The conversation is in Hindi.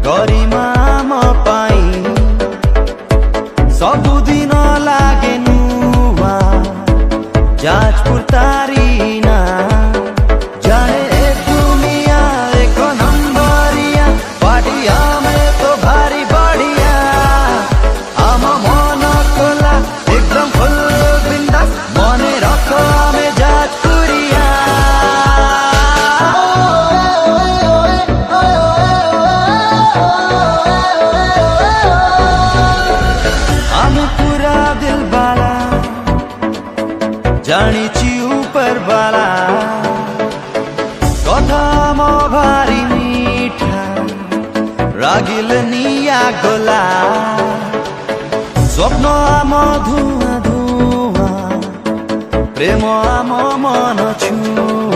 गरिमा म पाई सबुदिन लागे नुवा जाजपुर तारिना जाने एक दुनिया एक नंबरिया पाटिया में तो भारी बढ़िया आमा मन कोला एकदम फुल बिंदास मने रखो हमें जाजपुरिया हमें पूरा दिल बाला जानी ची ऊपर बाला कथा म भारी मीठा रागिल निया गोला स्वप्न आम धुआ धुआ प्रेम आम मन छुआ